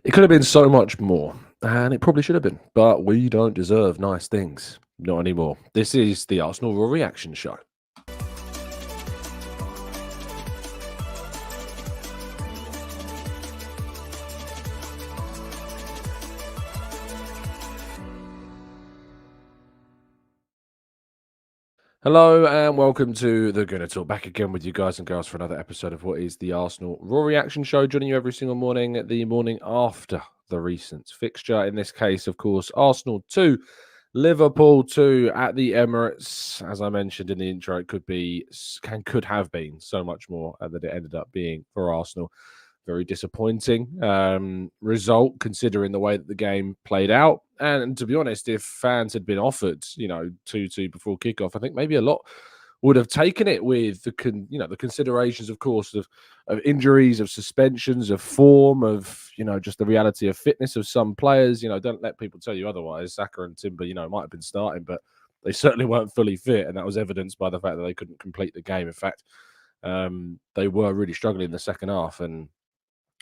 It could have been so much more, and it probably should have been, but we don't deserve nice things. Not anymore. This is the Arsenal Raw Reaction Show. Hello and welcome to the Gooner Talk. Back again with you guys and girls for another episode of what is the Arsenal Raw Reaction Show. Joining you every single morning, the morning after the recent fixture. In this case, of course, Arsenal 2, Liverpool 2 at the Emirates. As I mentioned in the intro, it could have been so much more than it ended up being for Arsenal. Very disappointing result considering the way that the game played out. And to be honest, if fans had been offered, 2-2 before kickoff, I think maybe a lot would have taken it with the considerations, of course, of injuries, of suspensions, of form, of just the reality of fitness of some players. Don't let people tell you otherwise. Saka and Timber, might have been starting, but they certainly weren't fully fit, and that was evidenced by the fact that they couldn't complete the game. In fact, they were really struggling in the second half, and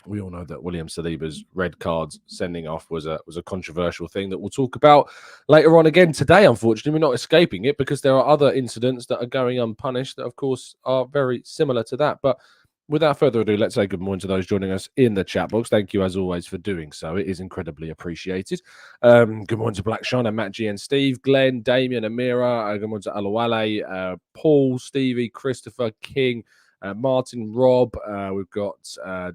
we all know that William Saliba's red cards sending off was a controversial thing that we'll talk about later on again today. Unfortunately, we're not escaping it because there are other incidents that are going unpunished that, of course, are very similar to that. But without further ado, let's say good morning to those joining us in the chat box. Thank you, as always, for doing so. It is incredibly appreciated. Good morning to Black Sean and Matt G and Steve, Glenn, Damien, Amira. Good morning to Alawale, Paul, Stevie, Christopher, King, Martin, Rob, we've got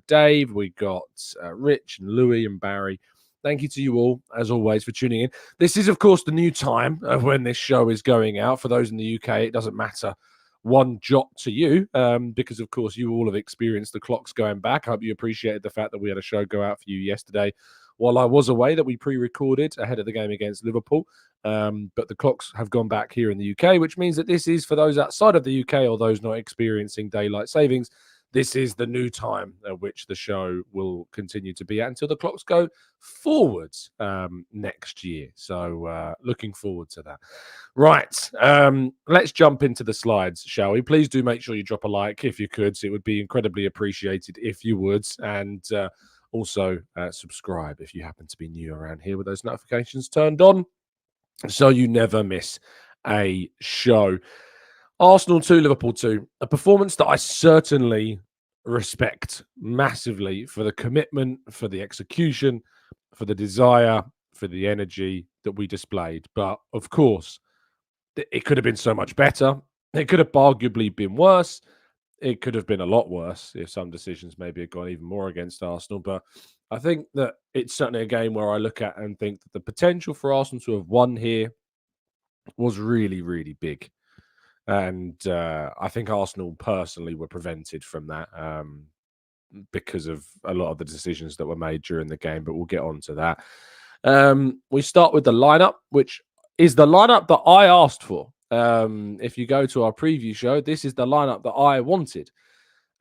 Dave, we've got Rich and Louis and Barry. Thank you to you all, as always, for tuning in. This is, of course, the new time of when this show is going out. For those in the UK, it doesn't matter one jot to you because, of course, you all have experienced the clocks going back. I hope you appreciated the fact that we had a show go out for you yesterday while I was away, that we pre-recorded ahead of the game against Liverpool. But the clocks have gone back here in the UK, which means that this is, for those outside of the UK or those not experiencing daylight savings, this is the new time at which the show will continue to be at until the clocks go forwards next year. So looking forward to that. Right. Let's jump into the slides, shall we? Please do make sure you drop a like if you could. It would be incredibly appreciated if you would. And also subscribe if you happen to be new around here with those notifications turned on, so you never miss a show. Arsenal 2, Liverpool 2. A performance that I certainly respect massively for the commitment, for the execution, for the desire, for the energy that we displayed. But, of course, it could have been so much better. It could have arguably been worse. It could have been a lot worse if some decisions maybe had gone even more against Arsenal. But I think that it's certainly a game where I look at and think that the potential for Arsenal to have won here was really, really big. And I think Arsenal personally were prevented from that because of a lot of the decisions that were made during the game. But we'll get on to that. We start with the lineup, which is the lineup that I asked for. If you go to our preview show, this is the lineup that I wanted.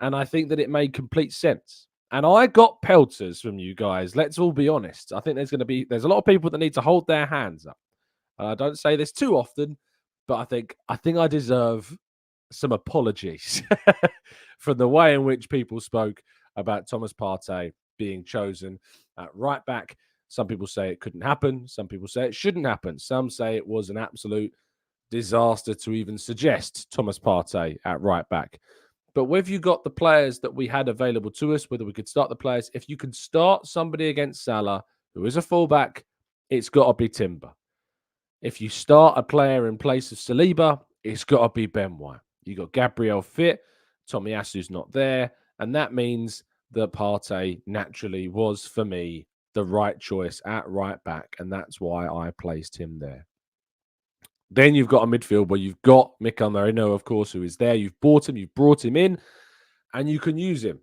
And I think that it made complete sense. And I got pelters from you guys. Let's all be honest. I think there's a lot of people that need to hold their hands up. I don't say this too often, but I think I deserve some apologies for the way in which people spoke about Thomas Partey being chosen at right back. Some people say it couldn't happen. Some people say it shouldn't happen. Some say it was an absolute disaster to even suggest Thomas Partey at right back. But whether you got the players that we had available to us, whether we could start the players, if you can start somebody against Salah, who is a fullback, it's got to be Timber. If you start a player in place of Saliba, it's got to be Ben White. You got Gabriel fit, Tomiyasu's not there, and that means that Partey naturally was, for me, the right choice at right back, and that's why I placed him there. Then you've got a midfield where you've got Mikel Merino, of course, who is there. You've bought him, you've brought him in, and you can use him.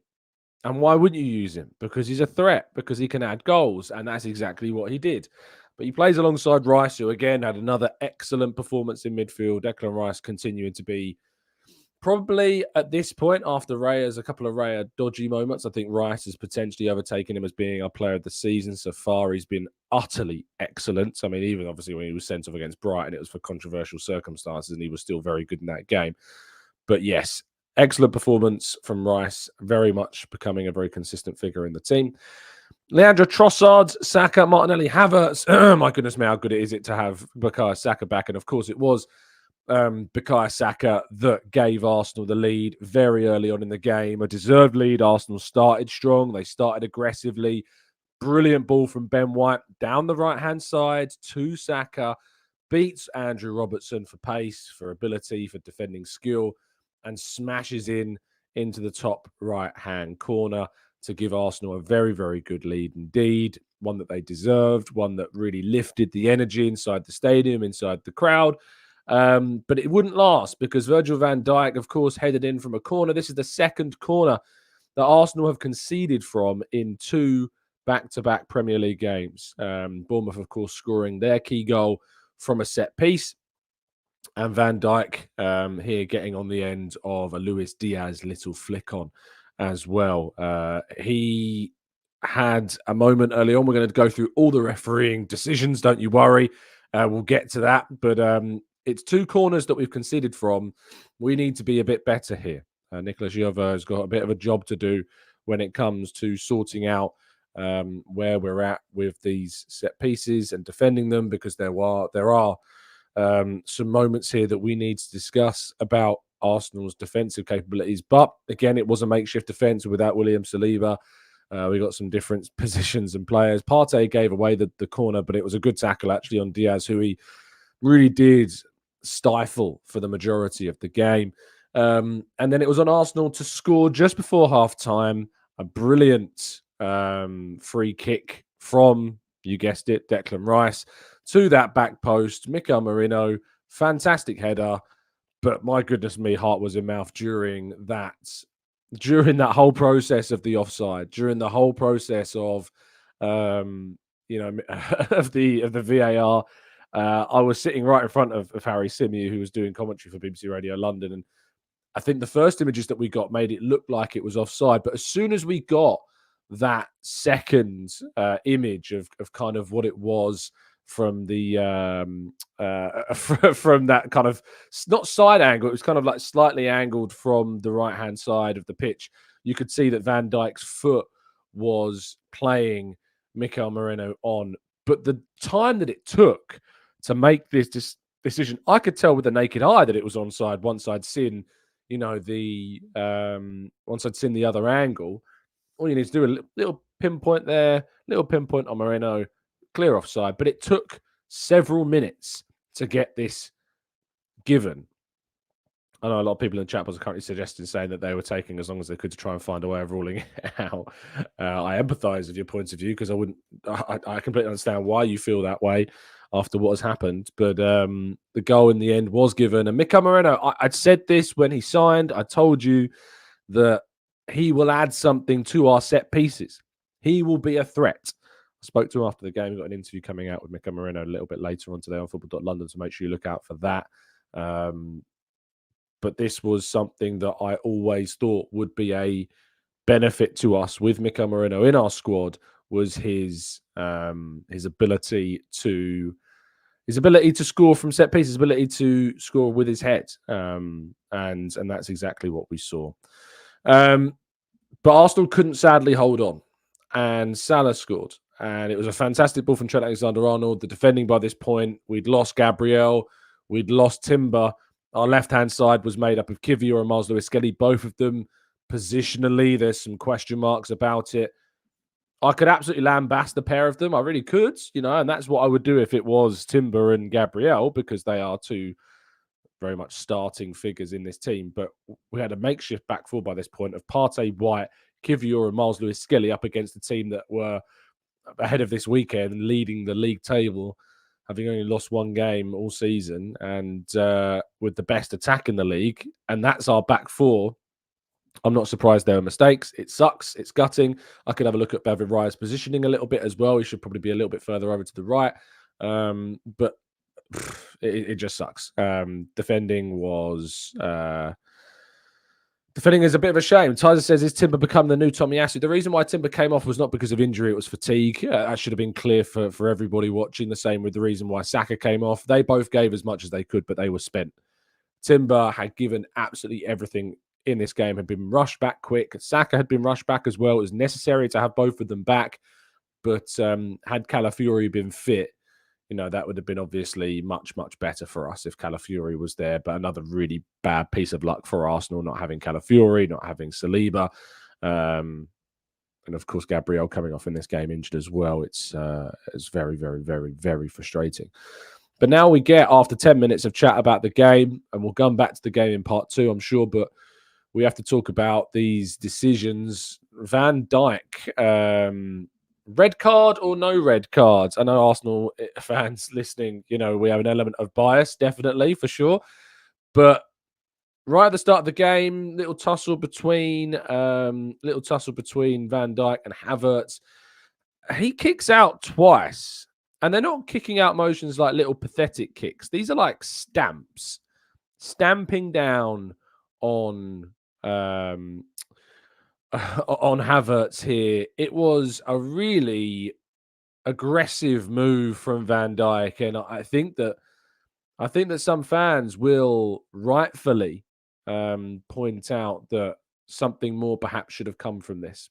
And why wouldn't you use him? Because he's a threat, because he can add goals, and that's exactly what he did. But he plays alongside Rice, who, again, had another excellent performance in midfield. Declan Rice continuing to be probably, at this point, after Raya's a couple of Raya dodgy moments, I think Rice has potentially overtaken him as being our player of the season. So far, he's been utterly excellent. I mean, even obviously when he was sent off against Brighton, it was for controversial circumstances, and he was still very good in that game. But yes, excellent performance from Rice, very much becoming a very consistent figure in the team. Leandro Trossard, Saka, Martinelli, Havertz. My goodness me, how good is it to have Bukayo Saka back? And of course, it was Bukayo Saka that gave Arsenal the lead very early on in the game. A deserved lead. Arsenal started strong. They started aggressively. Brilliant ball from Ben White down the right-hand side to Saka. Beats Andrew Robertson for pace, for ability, for defending skill, and smashes into the top right-hand corner to give Arsenal a very, very good lead indeed. One that they deserved, one that really lifted the energy inside the stadium, inside the crowd. But it wouldn't last because Virgil van Dijk, of course, headed in from a corner. This is the second corner that Arsenal have conceded from in 2 back-to-back Premier League games. Bournemouth, of course, scoring their key goal from a set piece. And Van Dijk here getting on the end of a Luis Diaz little flick on as well. He had a moment early on. We're going to go through all the refereeing decisions. Don't you worry. We'll get to that. But it's 2 corners that we've conceded from. We need to be a bit better here. Nicolas Jova has got a bit of a job to do when it comes to sorting out where we're at with these set pieces and defending them, because there are some moments here that we need to discuss about Arsenal's defensive capabilities. But again, it was a makeshift defense without William Saliba. We got some different positions and players. Partey gave away the corner, but it was a good tackle actually on Diaz, who he really did stifle for the majority of the game. And then it was on Arsenal to score just before half-time. A brilliant free kick from, you guessed it, Declan Rice to that back post. Mikel Merino, fantastic header. But my goodness me, heart was in mouth during that whole process of the offside, during the whole process of of the VAR. I was sitting right in front of Harry Symeou, who was doing commentary for BBC Radio London, and I think the first images that we got made it look like it was offside. But as soon as we got that second image of kind of what it was from the from that kind of, not side angle, it was kind of like slightly angled from the right hand side of the pitch, you could see that Van Dijk's foot was playing Mikel Merino on. But the time that it took to make this decision, I could tell with the naked eye that it was onside once I'd seen once I'd seen the other angle. All you need to do a little pinpoint there, little pinpoint on Moreno, clear offside. But it took several minutes to get this given. I know a lot of people in the chat are currently suggesting, saying that they were taking as long as they could to try and find a way of ruling it out. I empathise with your points of view, because I completely understand why you feel that way after what has happened. But the goal in the end was given. And Mikel Merino, I'd said this when he signed. I told you that he will add something to our set pieces. He will be a threat. I spoke to him after the game. We've got an interview coming out with Mikel Merino a little bit later on today on football.london, so make sure you look out for that. But this was something that I always thought would be a benefit to us with Mikel Merino in our squad, was his ability to score from set pieces, ability to score with his head, and that's exactly what we saw. But Arsenal couldn't sadly hold on, and Salah scored. And it was a fantastic ball from Trent Alexander-Arnold. The defending by this point, we'd lost Gabriel, we'd lost Timber. Our left-hand side was made up of Kivior and Miles Lewis-Skelly. Both of them positionally, there's some question marks about it. I could absolutely lambast the pair of them. I really could, and that's what I would do if it was Timber and Gabriel, because they are 2 very much starting figures in this team. But we had a makeshift back four by this point of Partey, White, Kivior and Miles Lewis-Skelly up against a team that were ahead of this weekend, leading the league table, having only lost 1 game all season, and with the best attack in the league. And that's our back four. I'm not surprised there were mistakes. It sucks. It's gutting. I could have a look at David Raya's positioning a little bit as well. He should probably be a little bit further over to the right. But it just sucks. Defending is a bit of a shame. Tyler says, is Timber become the new Tomiyasu? The reason why Timber came off was not because of injury, it was fatigue. That should have been clear for everybody watching. The same with the reason why Saka came off. They both gave as much as they could, but they were spent. Timber had given absolutely everything in this game, had been rushed back quick. Saka had been rushed back as well. It was necessary to have both of them back. But had Calafiori been fit, that would have been obviously much, much better for us if Calafiori was there. But another really bad piece of luck for Arsenal, not having Calafiori, not having Saliba. And of course, Gabriel coming off in this game injured as well. It's very, very, very, very frustrating. But now we get, after 10 minutes of chat about the game, and we'll come back to the game in part 2, I'm sure, but we have to talk about these decisions. Van Dijk, red card or no red cards? I know Arsenal fans listening, we have an element of bias, definitely, for sure. But right at the start of the game, little tussle between Van Dijk and Havertz. He kicks out twice, and they're not kicking out motions like little pathetic kicks. These are like stamps, stamping down on Havertz here. It was a really aggressive move from Van Dijk, and I think that some fans will rightfully point out that something more perhaps should have come from this,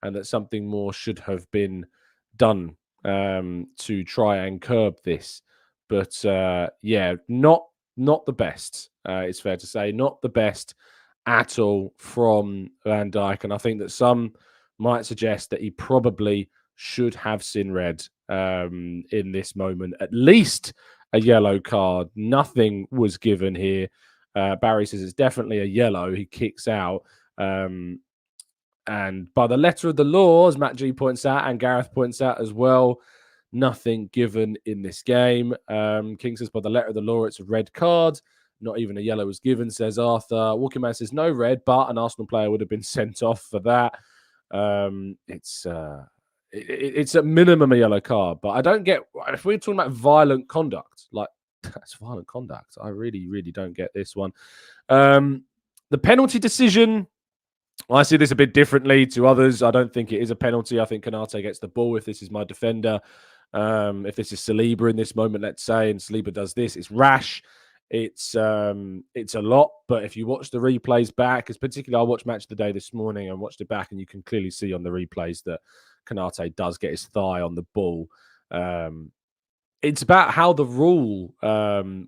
and that something more should have been done to try and curb this. But not the best. It's fair to say, not the best at all from Van Dijk, and I think that some might suggest that he probably should have seen red in this moment, at least a yellow card. Nothing was given here. Barry says it's definitely a yellow. He kicks out. And by the letter of the law, as Matt G points out and Gareth points out as well, nothing given in this game. King says by the letter of the law, it's a red card. Not even a yellow was given, says Arthur. Walking Man says no red, but an Arsenal player would have been sent off for that. It's at minimum a yellow card, but I don't get, if we're talking about violent conduct, like that's violent conduct. I really, really don't get this one. The penalty decision, I see this a bit differently to others. I don't think it is a penalty. I think Konate gets the ball if this is my defender. If this is Saliba in this moment, let's say, and Saliba does this, it's rash. It's a lot, but if you watch the replays back, because particularly I watched Match of the Day this morning and watched it back, and you can clearly see on the replays that Konate does get his thigh on the ball. It's about how the rule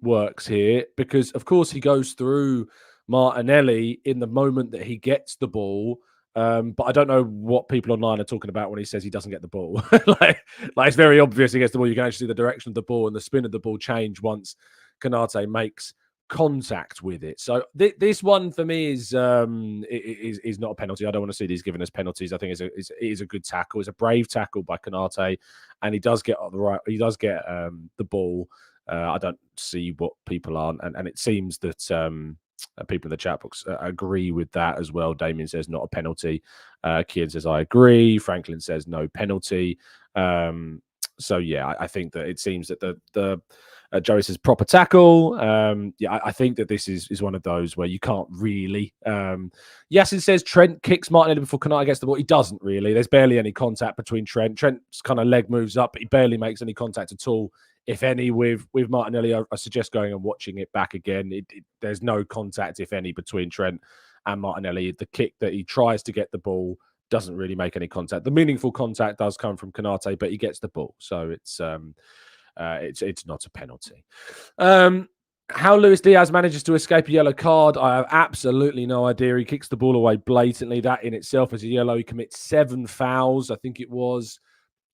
works here, because of course he goes through Martinelli in the moment that he gets the ball. But I don't know what people online are talking about when he says he doesn't get the ball. like it's very obvious he gets the ball. You can actually see the direction of the ball and the spin of the ball change once Konate makes contact with it. So this one for me is not a penalty. I don't want to see these given as penalties. I think it is a good tackle. It's a brave tackle by Konate, and he does get the ball. I don't see what people aren't, and it seems that people in the chat box agree with that as well. Damien says not a penalty. Kian says I agree. Franklin says no penalty. So yeah, I think that it seems that the Joey says proper tackle. I think that this is one of those where you can't really. Yasin says Trent kicks Martinelli before Konate gets the ball. He doesn't really. There's barely any contact between Trent. Trent's kind of leg moves up, but he barely makes any contact at all, if any, with Martinelli. I suggest going and watching it back again. There's no contact, if any, between Trent and Martinelli. The kick that he tries to get the ball doesn't really make any contact. The meaningful contact does come from Konate, but he gets the ball, so it's not a penalty. How Luis Diaz manages to escape a yellow card, I have absolutely no idea. He kicks the ball away blatantly. That in itself is a yellow. He commits 7 fouls, I think it was.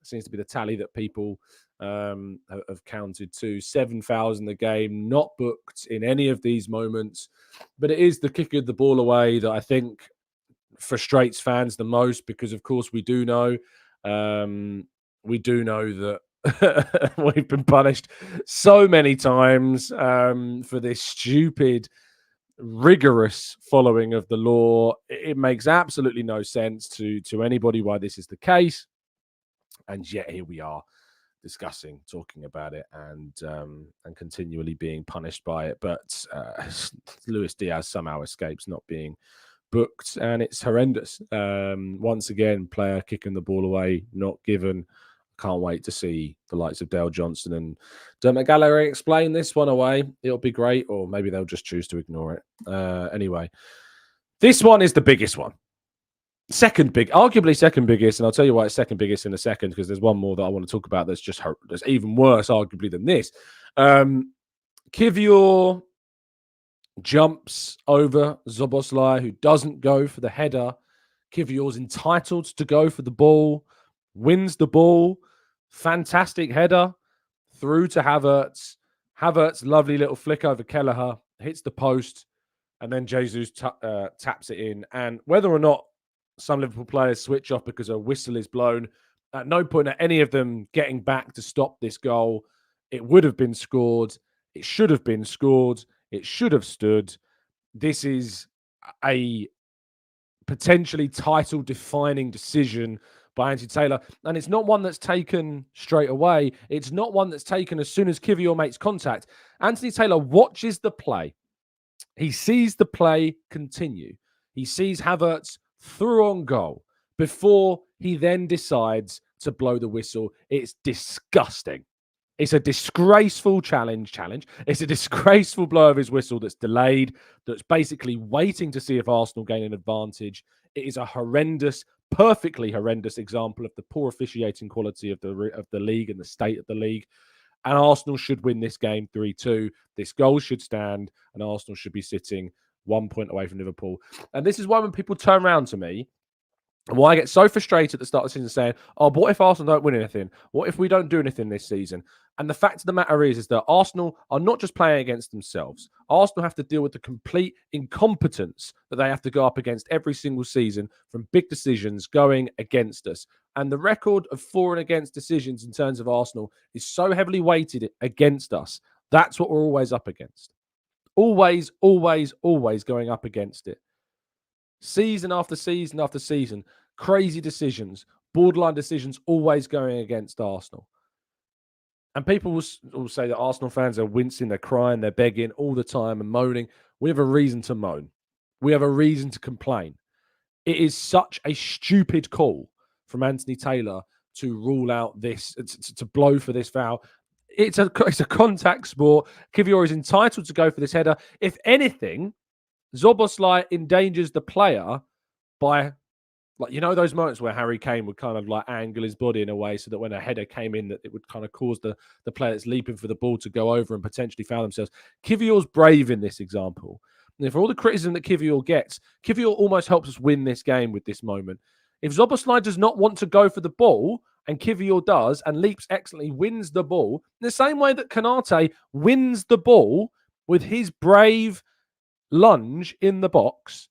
It seems to be the tally that people have counted to. 7 fouls in the game, not booked in any of these moments. But it is the kick of the ball away that I think frustrates fans the most, because of course we do know that we've been punished so many times for this stupid, rigorous following of the law. It makes absolutely no sense to anybody why this is the case, and yet here we are talking about it, and continually being punished by it. But Luis Diaz somehow escapes not being booked, and it's horrendous. Once again, player kicking the ball away, not given. Can't wait to see the likes of Dale Johnson and Dermot Gallagher explain this one away. It'll be great, or maybe they'll just choose to ignore it. Anyway, this one is the biggest one. arguably second biggest, and I'll tell you why it's second biggest in a second, because there's one more that I want to talk about that's even worse, arguably, than this. Kivior jumps over Szoboszlai, who doesn't go for the header. Kivior's entitled to go for the ball, wins the ball, fantastic header through to Havertz. Havertz, lovely little flick over Kelleher, hits the post, and then Jesus taps it in. And whether or not some Liverpool players switch off because a whistle is blown, at no point are any of them getting back to stop this goal. It would have been scored. It should have been scored. It should have stood. This is a potentially title-defining decision by Anthony Taylor. And it's not one that's taken straight away. It's not one that's taken as soon as Kivior makes contact. Anthony Taylor watches the play. He sees the play continue. He sees Havertz through on goal before he then decides to blow the whistle. It's disgusting. It's a disgraceful challenge. It's a disgraceful blow of his whistle that's delayed, that's basically waiting to see if Arsenal gain an advantage. It is a horrendous, perfectly horrendous example of the poor officiating quality of the league and the state of the league. And Arsenal should win this game 3-2. This goal should stand, and Arsenal should be sitting 1 point away from Liverpool. And this is why when people turn around to me, and why I get so frustrated at the start of the season saying, oh, what if Arsenal don't win anything? What if we don't do anything this season? And the fact of the matter is that Arsenal are not just playing against themselves. Arsenal have to deal with the complete incompetence that they have to go up against every single season from big decisions going against us. And the record of for and against decisions in terms of Arsenal is so heavily weighted against us. That's what we're always up against. Always, always, always going up against it. Season after season after season, crazy decisions, borderline decisions, always going against Arsenal. And people will say that Arsenal fans are wincing, they're crying, they're begging all the time and moaning. We have a reason to moan. We have a reason to complain. It is such a stupid call from Anthony Taylor to rule out this, to blow for this foul. It's a contact sport. Kivior is entitled to go for this header. If anything, Szoboszlai endangers the player by, like, you know, those moments where Harry Kane would kind of like angle his body in a way so that when a header came in, that it would kind of cause the player that's leaping for the ball to go over and potentially foul themselves. Kivior's brave in this example. And for all the criticism that Kivior gets, Kivior almost helps us win this game with this moment. If Szoboszlai does not want to go for the ball, and Kivior does, and leaps excellently, wins the ball, in the same way that Konate wins the ball with his brave lunge in the box,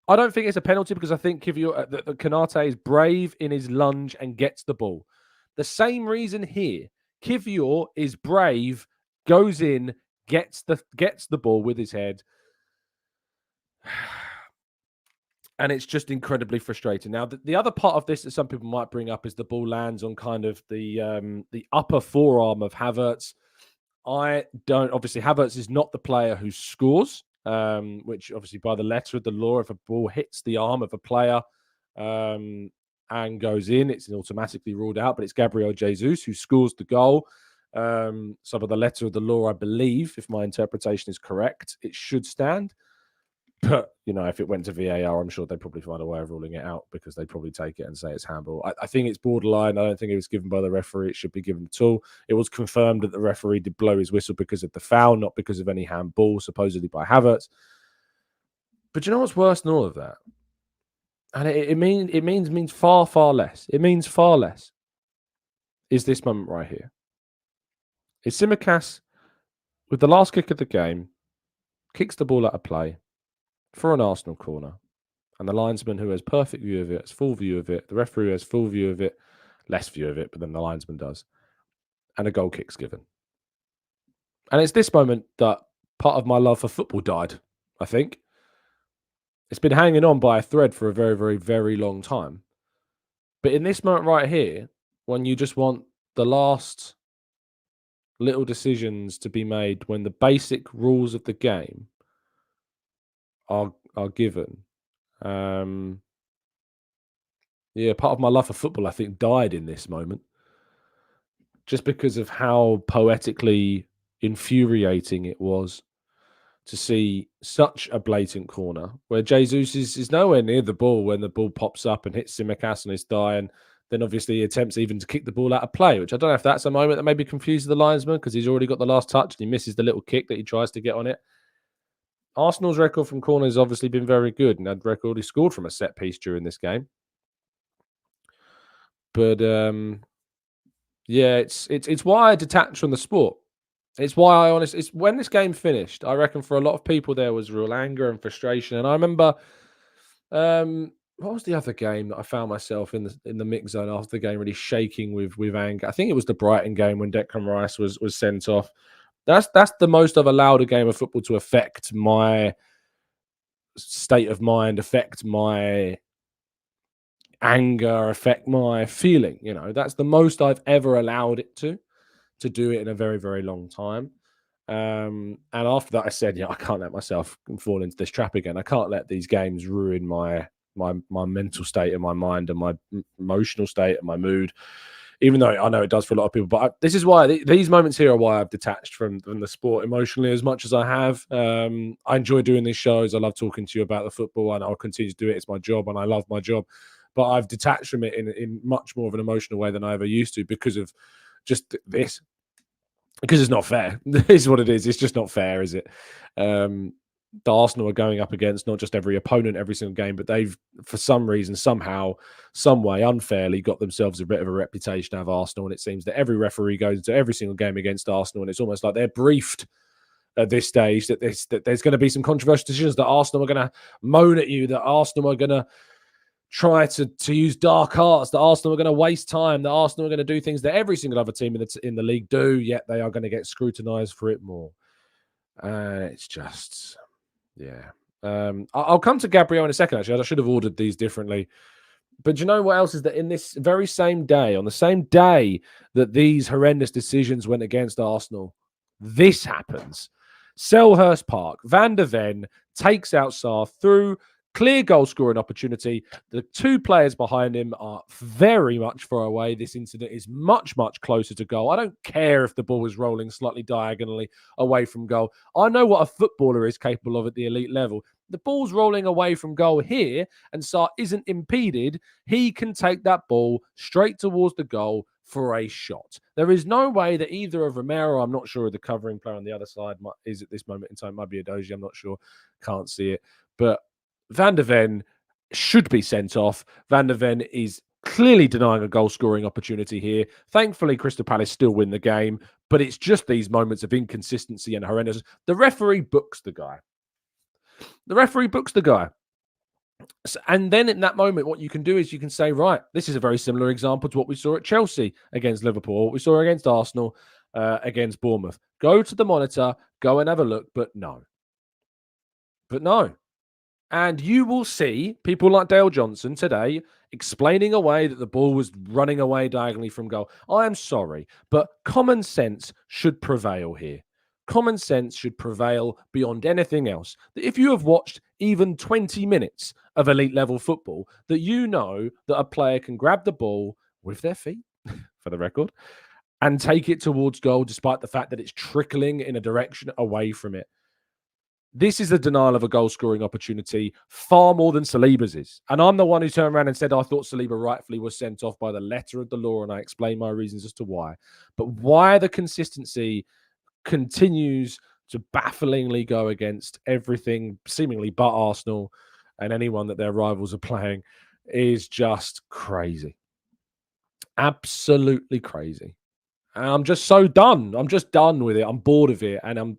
I don't think it's a penalty because I think Kivior, that Konate is brave in his lunge and gets the ball. The same reason here. Kivior is brave, goes in, gets the ball with his head. And it's just incredibly frustrating. Now, the other part of this that some people might bring up is the ball lands on kind of the upper forearm of Havertz. Obviously, Havertz is not the player who scores, which obviously by the letter of the law, if a ball hits the arm of a player and goes in, it's automatically ruled out, but it's Gabriel Jesus who scores the goal. So by the letter of the law, I believe, if my interpretation is correct, it should stand. But, you know, if it went to VAR, I'm sure they'd probably find a way of ruling it out because they'd probably take it and say it's handball. I think it's borderline. I don't think it was given by the referee. It should be given at all. It was confirmed that the referee did blow his whistle because of the foul, not because of any handball, supposedly by Havertz. But you know what's worse than all of that? And it means far, far less. It means far less. Is this moment right here. It's Tsimikas with the last kick of the game, kicks the ball out of play for an Arsenal corner, and the linesman, who has perfect view of it, has full view of it, the referee has full view of it, less view of it, but then the linesman does, and a goal kick's given. And it's this moment that part of my love for football died, I think. It's been hanging on by a thread for a very, very, very long time. But in this moment right here, when you just want the last little decisions to be made, when the basic rules of the game are given. Part of my love for football, I think, died in this moment. Just because of how poetically infuriating it was to see such a blatant corner where Jesus is nowhere near the ball when the ball pops up and hits Tsimikas on his thigh, and then obviously he attempts even to kick the ball out of play, which I don't know if that's a moment that maybe confuses the linesman because he's already got the last touch and he misses the little kick that he tries to get on it. Arsenal's record from corners has obviously been very good, and had record he scored from a set piece during this game. But yeah, it's why I detach from the sport. It's why it's when this game finished, I reckon for a lot of people there was real anger and frustration. And I remember, what was the other game that I found myself in the mix zone after the game, really shaking with anger? I think it was the Brighton game when Declan Rice was sent off. That's the most I've allowed a game of football to affect my state of mind, affect my anger, affect my feeling. You know, that's the most I've ever allowed it to do it in a very, very long time. And after that, I said, yeah, I can't let myself fall into this trap again. I can't let these games ruin my mental state and my mind and my emotional state and my mood, even though I know it does for a lot of people. But this is why these moments here are why I've detached from the sport emotionally as much as I have. I enjoy doing these shows. I love talking to you about the football, and I'll continue to do it. It's my job, and I love my job. But I've detached from it in much more of an emotional way than I ever used to because of just this. Because it's not fair. This is what it is. It's just not fair, is it? The Arsenal are going up against not just every opponent every single game, but they've, for some reason, somehow, some way, unfairly got themselves a bit of a reputation out of Arsenal. And it seems that every referee goes into every single game against Arsenal, and it's almost like they're briefed at this stage that there's going to be some controversial decisions, that Arsenal are going to moan at you, that Arsenal are going to try to use dark arts, that Arsenal are going to waste time, that Arsenal are going to do things that every single other team in the league do, yet they are going to get scrutinised for it more. It's just, yeah. I'll come to Gabriel in a second, actually. I should have ordered these differently. But do you know what else is that in this very same day, on the same day that these horrendous decisions went against Arsenal, this happens. Selhurst Park, Van der Ven takes out Salah through clear goal scoring opportunity. The two players behind him are very much far away. This incident is much, much closer to goal. I don't care if the ball is rolling slightly diagonally away from goal. I know what a footballer is capable of at the elite level. The ball's rolling away from goal here, and Salah isn't impeded. He can take that ball straight towards the goal for a shot. There is no way that either of Romero, I'm not sure who the covering player on the other side is at this moment in time. Might be Adoji, I'm not sure. Can't see it. But Van der Ven should be sent off. Van der Ven is clearly denying a goal-scoring opportunity here. Thankfully, Crystal Palace still win the game, but it's just these moments of inconsistency and horrendous. The referee books the guy. And then in that moment, what you can do is you can say, right, this is a very similar example to what we saw at Chelsea against Liverpool, what we saw against Arsenal, against Bournemouth. Go to the monitor, go and have a look, but no. And you will see people like Dale Johnson today explaining away that the ball was running away diagonally from goal. I am sorry, but common sense should prevail here. Common sense should prevail beyond anything else. That if you have watched even 20 minutes of elite level football, that you know that a player can grab the ball with their feet, for the record, and take it towards goal despite the fact that it's trickling in a direction away from it. This is a denial of a goal-scoring opportunity far more than Saliba's is. And I'm the one who turned around and said I thought Saliba rightfully was sent off by the letter of the law, and I explained my reasons as to why. But why the consistency continues to bafflingly go against everything, seemingly but Arsenal and anyone that their rivals are playing, is just crazy. Absolutely crazy. And I'm just so done. I'm just done with it. I'm bored of it. And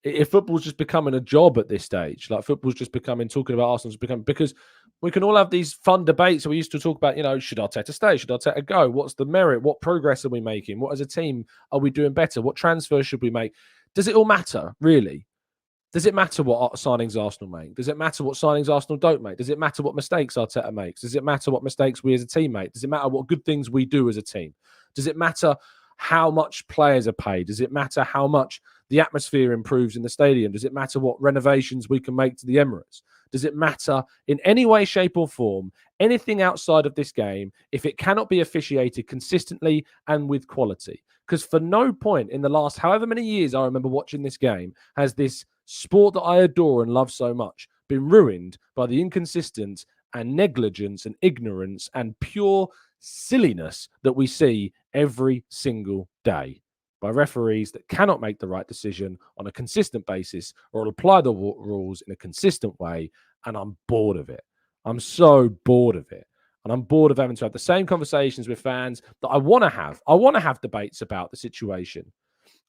if football's just becoming a job at this stage, like football's just becoming, talking about Arsenal's becoming, because we can all have these fun debates. We used to talk about, should Arteta stay? Should Arteta go? What's the merit? What progress are we making? What as a team are we doing better? What transfers should we make? Does it all matter, really? Does it matter what signings Arsenal make? Does it matter what signings Arsenal don't make? Does it matter what mistakes Arteta makes? Does it matter what mistakes we as a team make? Does it matter what good things we do as a team? Does it matter how much players are paid? Does it matter how much the atmosphere improves in the stadium? Does it matter what renovations we can make to the Emirates? Does it matter in any way, shape or form, anything outside of this game, if it cannot be officiated consistently and with quality? Because for no point in the last however many years I remember watching this game has this sport that I adore and love so much, been ruined by the inconsistent and negligence and ignorance and pure silliness that we see every single day by referees that cannot make the right decision on a consistent basis or apply the rules in a consistent way. And I'm bored of it. I'm so bored of it. And I'm bored of having to have the same conversations with fans that I want to have. I want to have debates about the situation.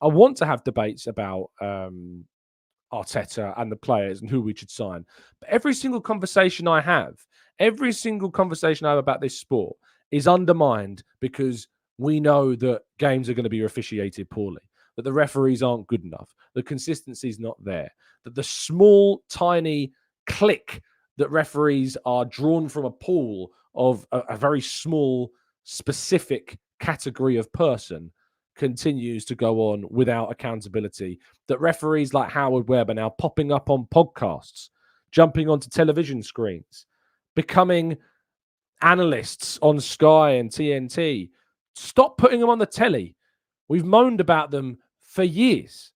I want to have debates about Arteta and the players and who we should sign. But every single conversation I have about this sport is undermined because we know that games are going to be officiated poorly, that the referees aren't good enough, the consistency is not there, that the small, tiny click that referees are drawn from a pool of a very small, specific category of person continues to go on without accountability, that referees like Howard Webb are now popping up on podcasts, jumping onto television screens, becoming analysts on Sky and TNT. Stop putting them on the telly. We've moaned about them for years.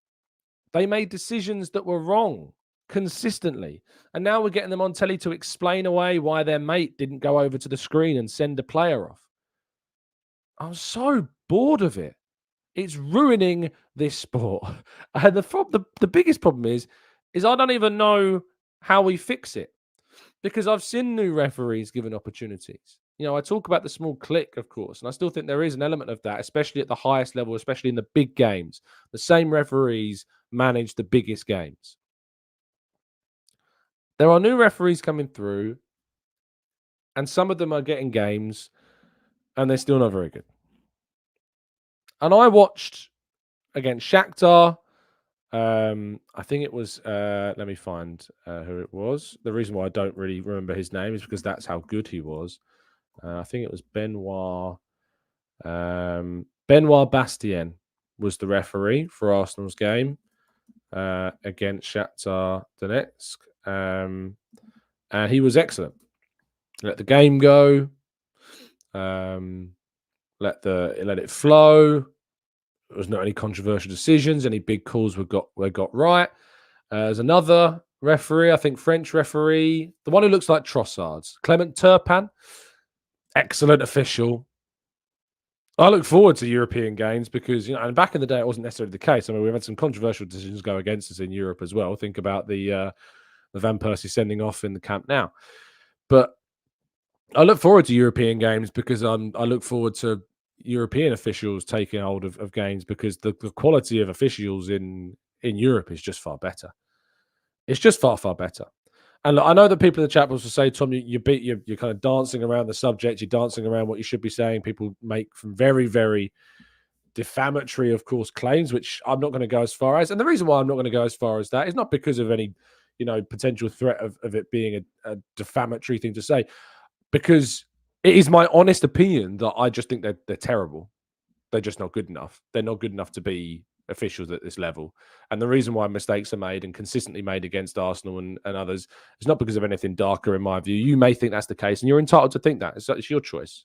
They made decisions that were wrong consistently. And now we're getting them on telly to explain away why their mate didn't go over to the screen and send a player off. I'm so bored of it. It's ruining this sport. And the biggest problem is I don't even know how we fix it. Because I've seen new referees given opportunities. You know, I talk about the small click, of course, and I still think there is an element of that, especially at the highest level, especially in the big games. The same referees manage the biggest games. There are new referees coming through, and some of them are getting games, and they're still not very good. And I watched against Shakhtar. I think it was, let me find who it was. The reason why I don't really remember his name is because that's how good he was. I think it was Benoit. Benoit Bastien was the referee for Arsenal's game against Shakhtar Donetsk. And he was excellent. Let the game go. Let it flow. There was not any controversial decisions. Any big calls were got right. There's another referee, I think French referee, the one who looks like Trossard's, Clement Turpin. Excellent official. I look forward to European games because, and back in the day, it wasn't necessarily the case. I mean, we've had some controversial decisions go against us in Europe as well. Think about the Van Persie sending off in the Camp Nou. But I look forward to European games because I look forward to European officials taking hold of games because the quality of officials in Europe is just far better. It's just far, far better. And look, I know that people in the chat will say, Tom, you're kind of dancing around the subject. You're dancing around what you should be saying. People make from very, very defamatory, of course, claims, which I'm not going to go as far as. And the reason why I'm not going to go as far as that is not because of any, potential threat of it being a defamatory thing to say, because it is my honest opinion that I just think they're terrible. They're just not good enough. They're not good enough to be officials at this level. And the reason why mistakes are made and consistently made against Arsenal and others is not because of anything darker, in my view. You may think that's the case, and you're entitled to think that. It's your choice.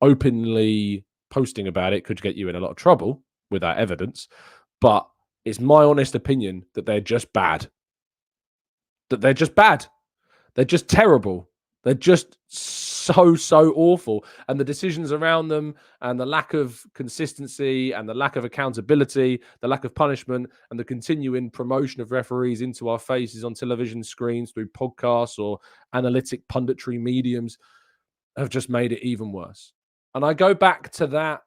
Openly posting about it could get you in a lot of trouble without evidence, but it's my honest opinion that they're just bad. They're just terrible. They're just so awful. And the decisions around them and the lack of consistency and the lack of accountability, the lack of punishment and the continuing promotion of referees into our faces on television screens through podcasts or analytic punditry mediums have just made it even worse. And I go back to that.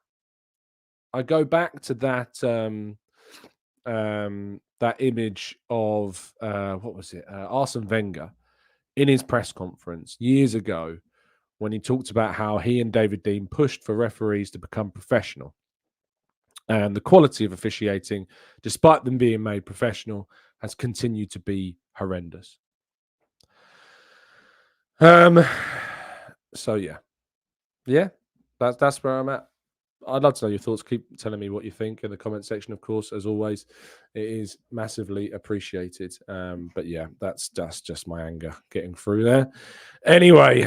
That image of, what was it? Arsene Wenger in his press conference years ago when he talked about how he and David Dean pushed for referees to become professional. And the quality of officiating, despite them being made professional, has continued to be horrendous. So yeah, that's where I'm at. I'd love to know your thoughts. Keep telling me what you think in the comment section, of course. As always, it is massively appreciated. But yeah, that's just my anger getting through there. Anyway,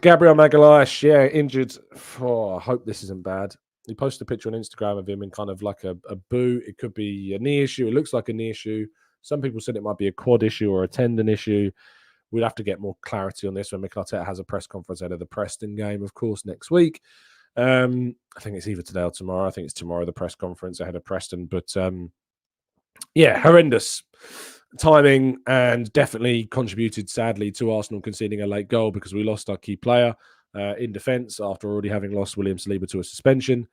Gabriel Magalhaes, injured. I hope this isn't bad. He posted a picture on Instagram of him in kind of like a boot. It could be a knee issue. It looks like a knee issue. Some people said it might be a quad issue or a tendon issue. We'd have to get more clarity on this when Mikel Merino has a press conference ahead of the Preston game, of course, next week. I think it's either today or tomorrow. I think it's tomorrow, the press conference ahead of Preston. But yeah, horrendous timing and definitely contributed, sadly, to Arsenal conceding a late goal because we lost our key player in defence after already having lost William Saliba to a suspension.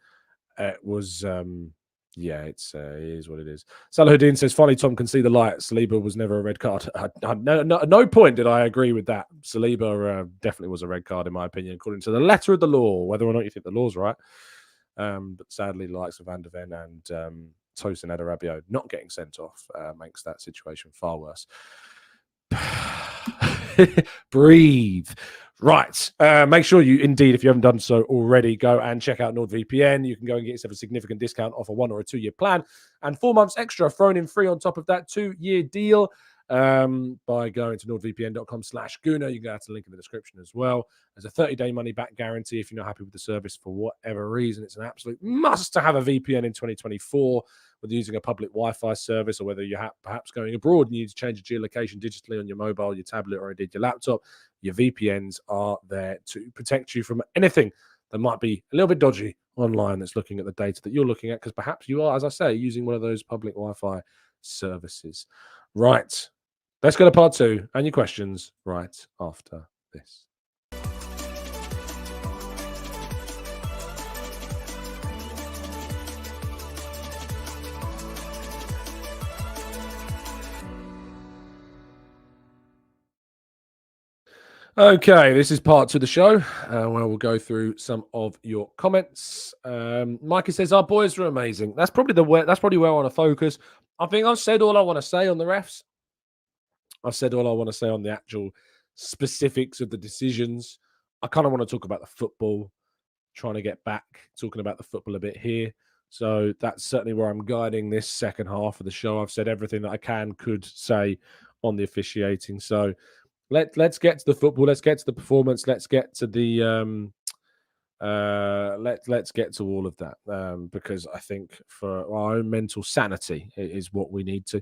It was, it is what it is. Salahuddin says, finally, Tom can see the light. Saliba was never a red card. At no point did I agree with that. Saliba definitely was a red card, in my opinion, according to the letter of the law, whether or not you think the law's right. But sadly, the likes of Van der Ven and Tosin Adarabioyo not getting sent off makes that situation far worse. Breathe. Right. Make sure you, indeed, if you haven't done so already, go and check out NordVPN. You can go and get yourself a significant discount off a 1 or a 2 year plan and 4 months extra thrown in free on top of that 2-year deal by going to nordvpn.com/Gooner. You can go to the link in the description as well. There's a 30-day money-back guarantee if you're not happy with the service for whatever reason. It's an absolute must to have a VPN in 2024, whether using a public Wi-Fi service or whether you're perhaps going abroad and you need to change your geolocation digitally on your mobile, your tablet, or indeed your laptop. Your VPNs are there to protect you from anything that might be a little bit dodgy online that's looking at the data that you're looking at, because perhaps you are, as I say, using one of those public Wi-Fi services. Right. Let's go to part 2 and your questions right after this. Okay, this is part 2 of the show where we'll go through some of your comments. Mikey says our boys are amazing. That's probably where I want to focus. I think I've said all I want to say on the refs. I've said all I want to say on the actual specifics of the decisions. I kind of want to talk about the football, trying to get back talking about the football a bit here. So that's certainly where I'm guiding this second half of the show. I've said everything that I could say on the officiating. So let's get to the football. Let's get to the performance. Let's get to the let's get to all of that because I think for our own mental sanity is what we need to.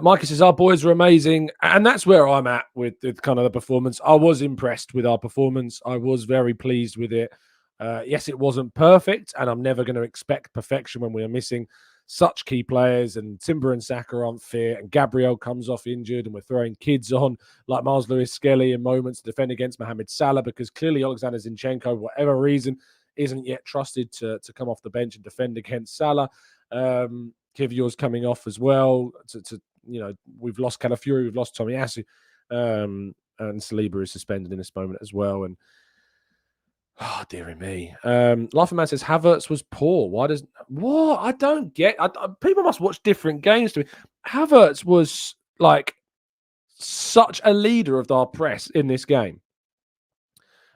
Micah says our boys are amazing, and that's where I'm at with kind of the performance. I was impressed with our performance. I was very pleased with it. Yes, it wasn't perfect, and I'm never going to expect perfection when we are missing such key players, and Timber and Saka aren't fit, and Gabriel comes off injured, and we're throwing kids on like Miles Lewis-Skelly in moments to defend against Mohamed Salah because clearly Alexander Zinchenko, whatever reason, isn't yet trusted to come off the bench and defend against Salah. Kivior's coming off as well. We've lost Calafiori, we've lost Tomiyasu, and Saliba is suspended in this moment as well. And oh, dearie me. Laughing Man says Havertz was poor. What? I don't get. People must watch different games to me. Havertz was like such a leader of our press in this game.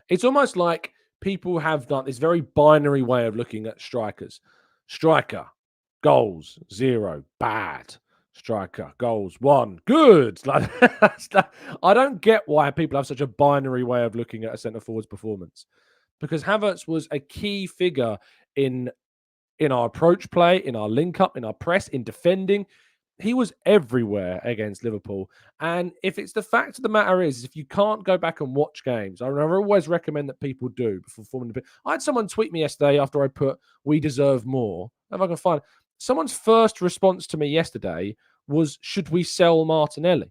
It's almost like people have done this very binary way of looking at strikers. Striker, goals, 0, bad. Striker, goals, 1, good. Like I don't get why people have such a binary way of looking at a centre forward's performance. Because Havertz was a key figure in our approach play, in our link-up, in our press, in defending. He was everywhere against Liverpool. And if it's the fact of the matter is, if you can't go back and watch games, I always recommend that people do before forming a bit. I had someone tweet me yesterday after I put, we deserve more. If I can find it. Someone's first response to me yesterday was, should we sell Martinelli?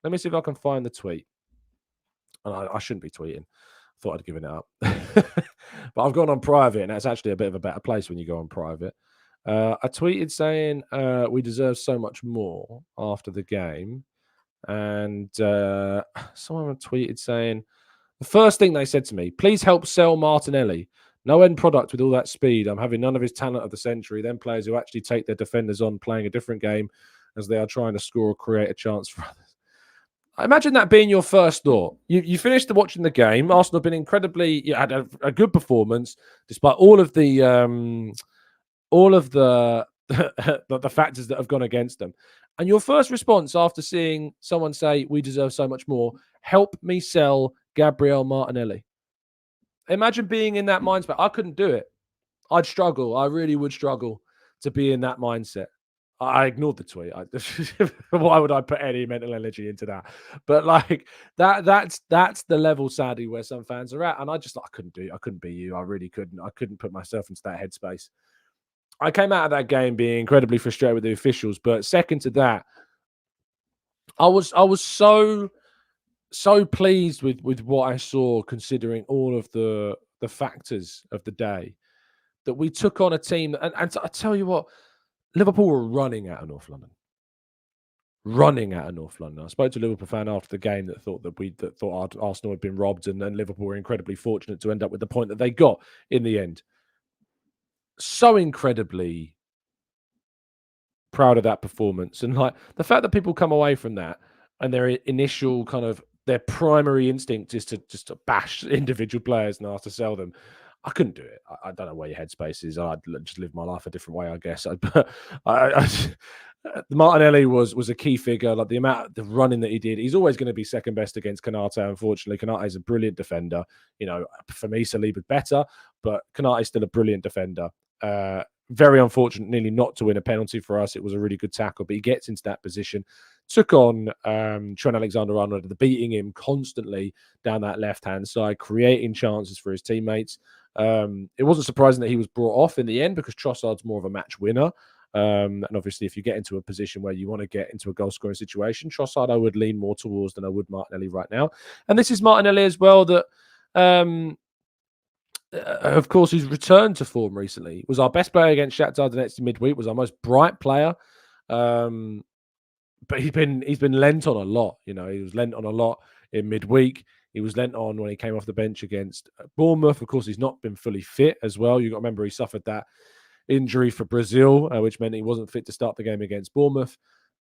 Let me see if I can find the tweet. And I shouldn't be tweeting. Thought I'd given it up. But I've gone on private, and that's actually a bit of a better place when you go on private. I tweeted saying we deserve so much more after the game. And someone tweeted saying, the first thing they said to me, please help sell Martinelli. No end product with all that speed. I'm having none of his talent of the century. Then players who actually take their defenders on playing a different game as they are trying to score or create a chance for others. I imagine that being your first thought. You finished watching the game. Arsenal have been incredibly, had a good performance despite all of the the factors that have gone against them. And your first response after seeing someone say we deserve so much more, help me sell Gabriel Martinelli. Imagine being in that mindset. I couldn't do it. I'd struggle. I really would struggle to be in that mindset. I ignored the tweet. Why would I put any mental energy into that? But like that's the level, sadly, where some fans are at. And I couldn't do it. I couldn't be you. I really couldn't. I couldn't put myself into that headspace. I came out of that game being incredibly frustrated with the officials. But second to that, I was so pleased with what I saw, considering all of the factors of the day, that we took on a team. And I tell you what, Liverpool were running out of North London. Running out of North London. I spoke to a Liverpool fan after the game that thought Arsenal had been robbed, and Liverpool were incredibly fortunate to end up with the point that they got in the end. So incredibly proud of that performance, and like the fact that people come away from that and their initial kind of their primary instinct is to just to bash individual players and ask to sell them. I couldn't do it. I don't know where your headspace is. I'd just live my life a different way, I guess. But Martinelli was a key figure. Like the running that he did, he's always going to be second best against Konate. Unfortunately, Konate is a brilliant defender. You know, for me, Saliba's better, but Konate is still a brilliant defender. Very unfortunate, nearly not to win a penalty for us. It was a really good tackle, but he gets into that position. Took on Trent Alexander-Arnold, beating him constantly down that left-hand side, creating chances for his teammates. It wasn't surprising that he was brought off in the end, because Trossard's more of a match winner. And obviously, if you get into a position where you want to get into a goal-scoring situation, Trossard I would lean more towards than I would Martinelli right now. And this is Martinelli as well that... of course, who's returned to form recently, was our best player against Shakhtar Donetsk midweek, was our most bright player. But he's been lent on a lot. You know, he was lent on a lot in midweek. He was lent on when he came off the bench against Bournemouth. Of course, he's not been fully fit as well. You got to remember he suffered that injury for Brazil, which meant he wasn't fit to start the game against Bournemouth.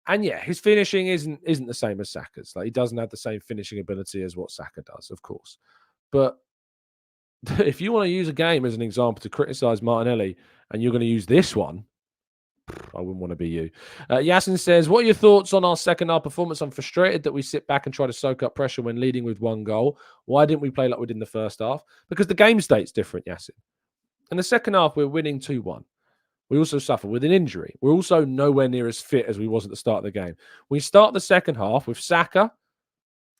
And yeah, his finishing isn't the same as Saka's. Like, he doesn't have the same finishing ability as what Saka does, of course. But if you want to use a game as an example to criticize Martinelli, and you're going to use this one, I wouldn't want to be you. Yasin says, what are your thoughts on our second half performance? I'm frustrated that we sit back and try to soak up pressure when leading with one goal. Why didn't we play like we did in the first half? Because the game state's different, Yasin. In the second half, we're winning 2-1. We also suffer with an injury. We're also nowhere near as fit as we was at the start of the game. We start the second half with Saka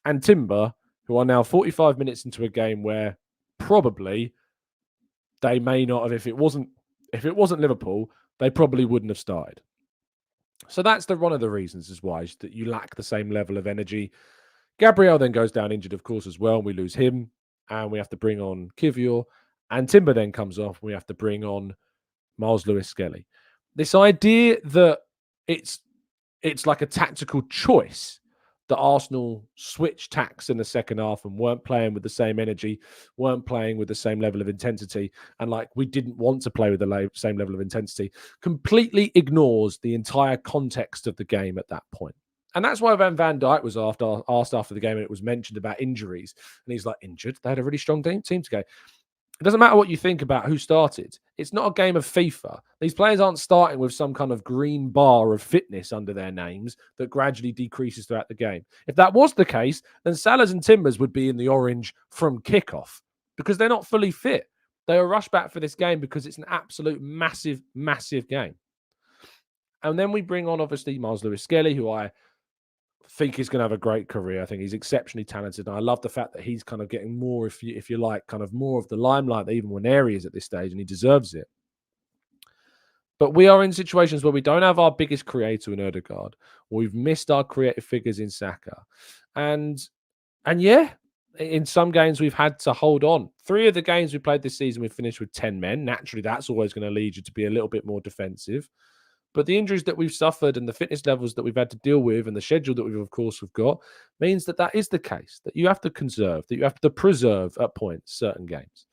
and Timber, who are now 45 minutes into a game where probably they may not have, if it wasn't Liverpool, they probably wouldn't have started. So that's one of the reasons is why, is that you lack the same level of energy. Gabriel then goes down injured, of course, as well. And we lose him, and we have to bring on Kivior. And Timber then comes off. We have to bring on Miles Lewis-Skelly. This idea that it's like a tactical choice that Arsenal switched tacks in the second half and weren't playing with the same energy, weren't playing with the same level of intensity, and like we didn't want to play with the same level of intensity, completely ignores the entire context of the game at that point. And that's why Van Dijk was asked after the game, and it was mentioned about injuries. And he's like, injured? They had a really strong team today. It doesn't matter what you think about who started. It's not a game of FIFA. These players aren't starting with some kind of green bar of fitness under their names that gradually decreases throughout the game. If that was the case, then Salah's and Timbers would be in the orange from kickoff, because they're not fully fit. They were rushed back for this game because it's an absolute massive, massive game. And then we bring on, obviously, Miles Lewis-Skelly, who I think he's going to have a great career. I think he's exceptionally talented. And I love the fact that he's kind of getting more, if you like, kind of more of the limelight that even Nwaneri is at this stage, and he deserves it. But we are in situations where we don't have our biggest creator in Ødegaard. We've missed our creative figures in Saka. And yeah, in some games we've had to hold on. 3 of the games we played this season, we finished with 10 men. Naturally, that's always going to lead you to be a little bit more defensive. But the injuries that we've suffered and the fitness levels that we've had to deal with and the schedule that we've, of course, have got means that is the case, that you have to conserve, that you have to preserve at points certain games.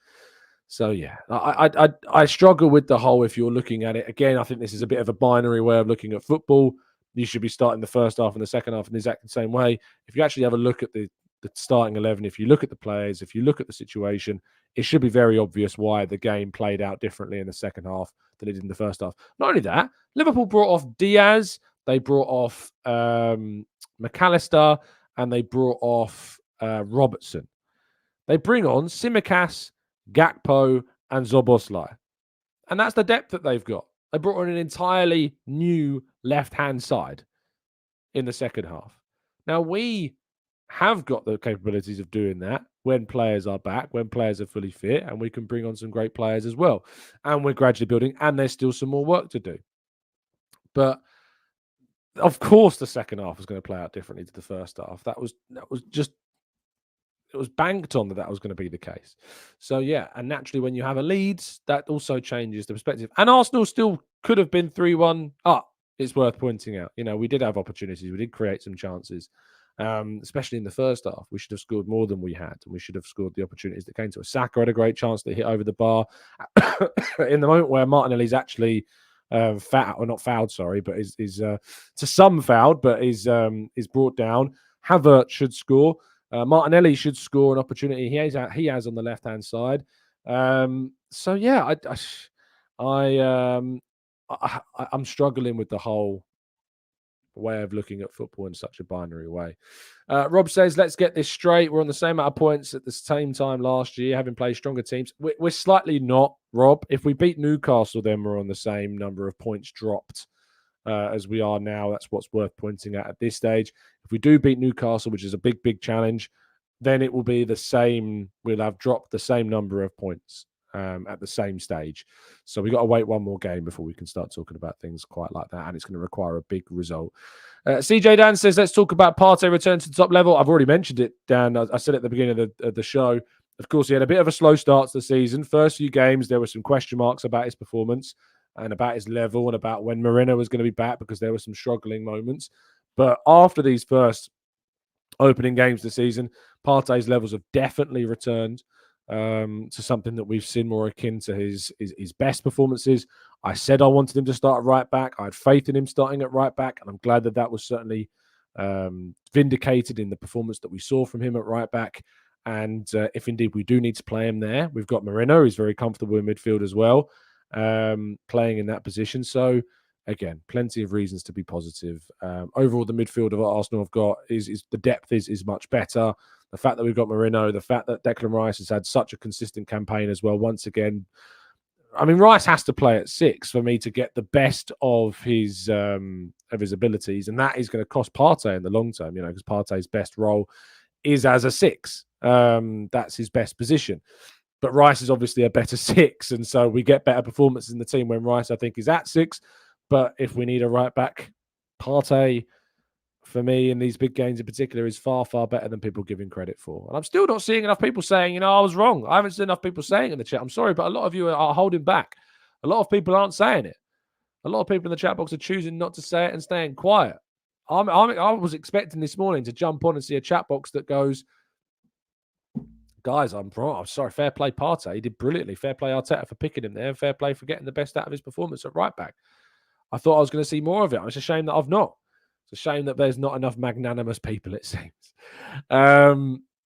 So, yeah, I struggle with the whole, if you're looking at it. Again, I think this is a bit of a binary way of looking at football. You should be starting the first half and the second half in the exact same way. If you actually have a look at the starting 11, if you look at the players, if you look at the situation, it should be very obvious why the game played out differently in the second half than it did in the first half. Not only that, Liverpool brought off Diaz, they brought off McAllister, and they brought off Robertson. They bring on Tsimikas, Gakpo, and Szoboszlai. And that's the depth that they've got. They brought in an entirely new left-hand side in the second half. Now, we have got the capabilities of doing that when players are back, when players are fully fit, and we can bring on some great players as well. And we're gradually building, and there's still some more work to do. But of course, the second half was going to play out differently to the first half. That was just, it was banked on that was going to be the case. So yeah, and naturally, when you have a lead, that also changes the perspective. And Arsenal still could have been 3-1 up. It's worth pointing out. We did have opportunities. We did create some chances, especially in the first half. We should have scored more than we had, and we should have scored the opportunities that came to us. Saka had a great chance that hit over the bar in the moment where Martinelli's actually not fouled, sorry, but is to some fouled, but is brought down. Havertz should score. Martinelli should score an opportunity he has on the left hand side. So yeah, I'm struggling with the whole way of looking at football in such a binary way. Rob says, let's get this straight. We're on the same amount of points at the same time last year, having played stronger teams. We're slightly not, Rob. If we beat Newcastle, then we're on the same number of points dropped as we are now. That's what's worth pointing at this stage. If we do beat Newcastle, which is a big, big challenge, then it will be the same. We'll have dropped the same number of points at the same stage. So we've got to wait one more game before we can start talking about things quite like that. And it's going to require a big result. CJ Dan says, let's talk about Partey return to the top level. I've already mentioned it, Dan. I said at the beginning of the show. Of course, he had a bit of a slow start to the season. First few games, there were some question marks about his performance and about his level and about when Merino was going to be back, because there were some struggling moments. But after these first opening games of the season, Partey's levels have definitely returned to something that we've seen more akin to his best performances. I said I wanted him to start at right back. I had faith in him starting at right back, and I'm glad that was certainly vindicated in the performance that we saw from him at right back. And if indeed we do need to play him there, we've got Merino, who's very comfortable in midfield as well, playing in that position. So again, plenty of reasons to be positive. Overall, the midfield of Arsenal have got is the depth is much better. The fact that we've got Merino, the fact that Declan Rice has had such a consistent campaign as well. Once again, I mean, Rice has to play at 6 for me to get the best of his abilities, and that is going to cost Partey in the long term. Because Partey's best role is as a 6. That's his best position. But Rice is obviously a better 6, and so we get better performances in the team when Rice, I think, is at 6. But if we need a right back, Partey, for me, in these big games in particular, is far, far better than people give him credit for. And I'm still not seeing enough people saying, I was wrong. I haven't seen enough people saying in the chat. I'm sorry, but a lot of you are holding back. A lot of people aren't saying it. A lot of people in the chat box are choosing not to say it and staying quiet. I was expecting this morning to jump on and see a chat box that goes, guys, I'm wrong. I'm sorry. Fair play, Partey. He did brilliantly. Fair play, Arteta, for picking him there. And fair play for getting the best out of his performance at right back. I thought I was going to see more of it. It's a shame that I've not. It's a shame that there's not enough magnanimous people, it seems.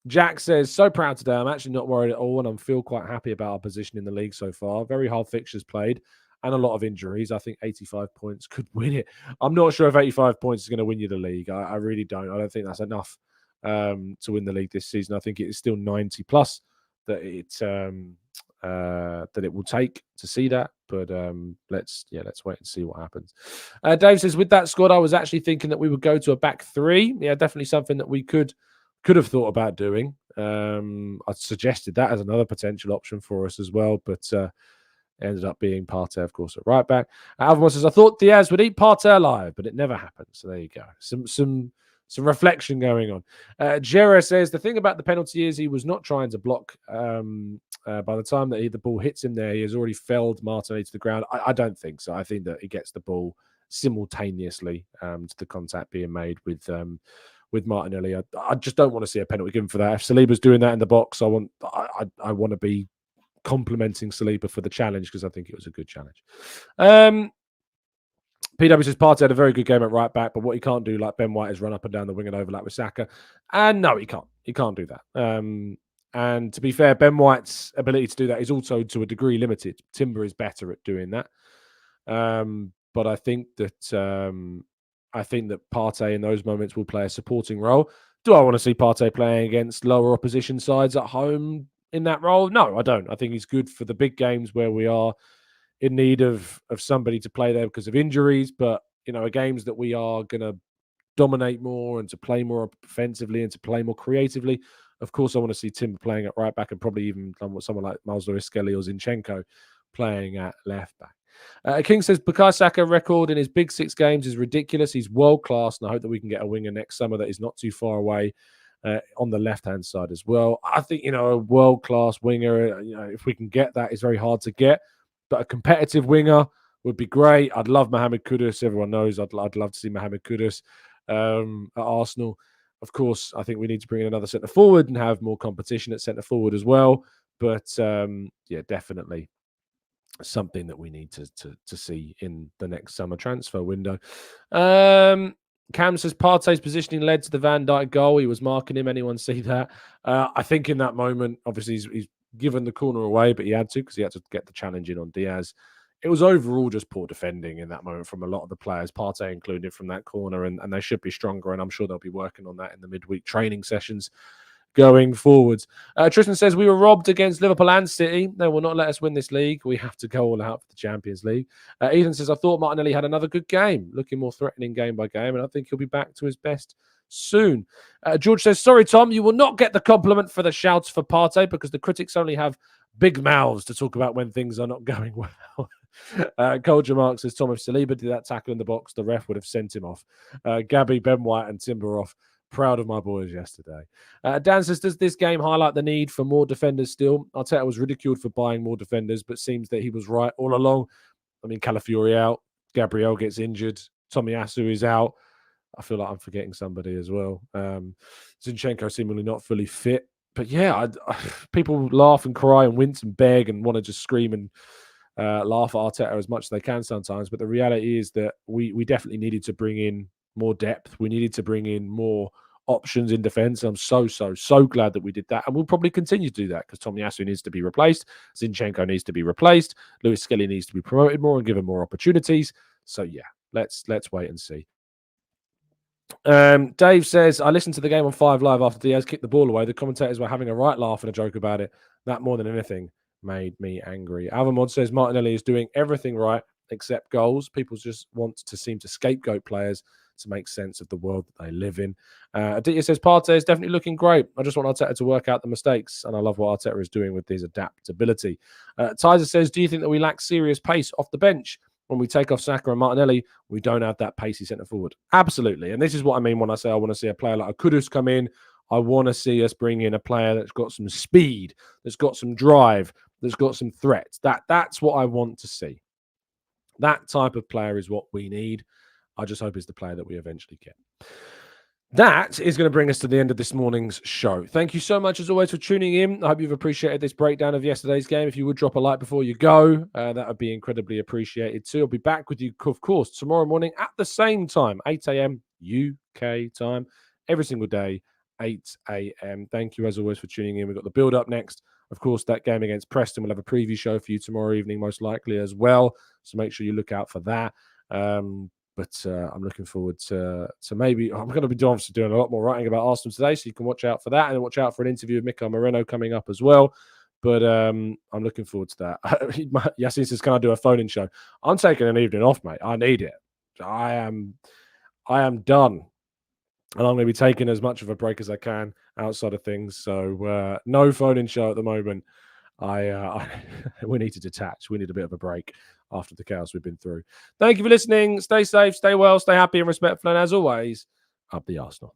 Jack says, so proud today. I'm actually not worried at all, and I feel quite happy about our position in the league so far. Very hard fixtures played and a lot of injuries. I think 85 points could win it. I'm not sure if 85 points is going to win you the league. I really don't. I don't think that's enough to win the league this season. I think it is still 90 plus that it will take to see that. But let's wait and see what happens. Dave says, with that squad, I was actually thinking that we would go to a back 3. Yeah, definitely something that we could have thought about doing. I suggested that as another potential option for us as well, but ended up being Partey, of course, at right back. Alvin says, I thought Diaz would eat Partey alive, but it never happened. So there you go. Some reflection going on. Jera says, the thing about the penalty is he was not trying to block. By the time that the ball hits him there, he has already felled Martinelli to the ground. I don't think so. I think that he gets the ball simultaneously to the contact being made with Martinelli. I just don't want to see a penalty given for that. If Saliba's doing that in the box, I want to be complimenting Saliba for the challenge, because I think it was a good challenge. PW says Partey had a very good game at right back, but what he can't do, like Ben White, is run up and down the wing and overlap with Saka. And no, he can't. He can't do that. And to be fair, Ben White's ability to do that is also to a degree limited. Timber is better at doing that. But I think that Partey in those moments will play a supporting role. Do I want to see Partey playing against lower opposition sides at home in that role? No, I don't. I think he's good for the big games where we are in need of somebody to play there because of injuries, but games that we are going to dominate more and to play more offensively and to play more creatively. Of course, I want to see Timber playing at right back and probably even someone like Miles Lewis-Skelly or Zinchenko playing at left back. King says Bukayo Saka record in his big 6 games is ridiculous. He's world class, and I hope that we can get a winger next summer that is not too far away on the left-hand side as well. I think a world-class winger, if we can get that, is very hard to get, but a competitive winger would be great. I'd love Mohamed Kudus. Everyone knows I'd love to see Mohamed Kudus at Arsenal. Of course, I think we need to bring in another centre forward and have more competition at centre forward as well. But yeah, definitely something that we need to see in the next summer transfer window. Cam says Partey's positioning led to the Van Dijk goal. He was marking him. Anyone see that? I think in that moment, obviously he's given the corner away, but he had to because he had to get the challenge in on Diaz. It was overall just poor defending in that moment from a lot of the players, Partey included, from that corner, and they should be stronger, and I'm sure they'll be working on that in the midweek training sessions going forwards. Tristan says, we were robbed against Liverpool and City. They will not let us win this league. We have to go all out for the Champions League. Ethan says, I thought Martinelli had another good game, looking more threatening game by game, and I think he'll be back to his best soon. George says, sorry, Tom, you will not get the compliment for the shouts for Partey because the critics only have big mouths to talk about when things are not going well. Culture Mark says, Tom, if Saliba did that tackle in the box, the ref would have sent him off. Gabby, Ben White and Timber off. Proud of my boys yesterday. Dan says, does this game highlight the need for more defenders still? Arteta was ridiculed for buying more defenders, but seems that he was right all along. I mean, Calafiori out. Gabriel gets injured. Tomiyasu is out. I feel like I'm forgetting somebody as well. Zinchenko seemingly not fully fit. But yeah, people laugh and cry and wince and beg and want to just scream and laugh at Arteta as much as they can sometimes. But the reality is that we definitely needed to bring in more depth. We needed to bring in more options in defence. I'm so glad that we did that. And we'll probably continue to do that because Tomiyasu needs to be replaced. Zinchenko needs to be replaced. Lewis-Skelly needs to be promoted more and given more opportunities. So yeah, let's wait and see. Dave says, I listened to the game on 5 Live after Diaz kicked the ball away. The commentators were having a right laugh and a joke about it. That more than anything made me angry. Avamod says Martinelli is doing everything right except goals. People just want to seem to scapegoat players to make sense of the world that they live in. Aditya says Partey is definitely looking great. I just want Arteta to work out the mistakes, and I love what Arteta is doing with his adaptability. Tizer says, do you think that we lack serious pace off the bench? When we take off Saka and Martinelli, we don't have that pacey centre forward. Absolutely. And this is what I mean when I say I want to see a player like a Kudus come in. I want to see us bring in a player that's got some speed, that's got some drive, that's got some threats. That's what I want to see. That type of player is what we need. I just hope it's the player that we eventually get. That is going to bring us to the end of this morning's show. Thank you so much, as always, for tuning in. I hope you've appreciated this breakdown of yesterday's game. If you would drop a like before you go, that would be incredibly appreciated too. I'll be back with you, of course, tomorrow morning at the same time, 8 a.m. UK time, every single day, 8 a.m. Thank you, as always, for tuning in. We've got the build-up next. Of course, that game against Preston, we'll have a preview show for you tomorrow evening, most likely as well. So make sure you look out for that. But I'm looking forward to maybe I'm going to be obviously doing a lot more writing about Arsenal today, so you can watch out for that and watch out for an interview with Mikel Merino coming up as well. But I'm looking forward to that. Yasin says, "Can I do a phone-in show?" I'm taking an evening off, mate. I need it. I am done, and I'm going to be taking as much of a break as I can outside of things. So no phone-in show at the moment. We need to detach. We need a bit of a break after the chaos we've been through. Thank you for listening. Stay safe, stay well, stay happy and respectful. And as always, up the Arsenal.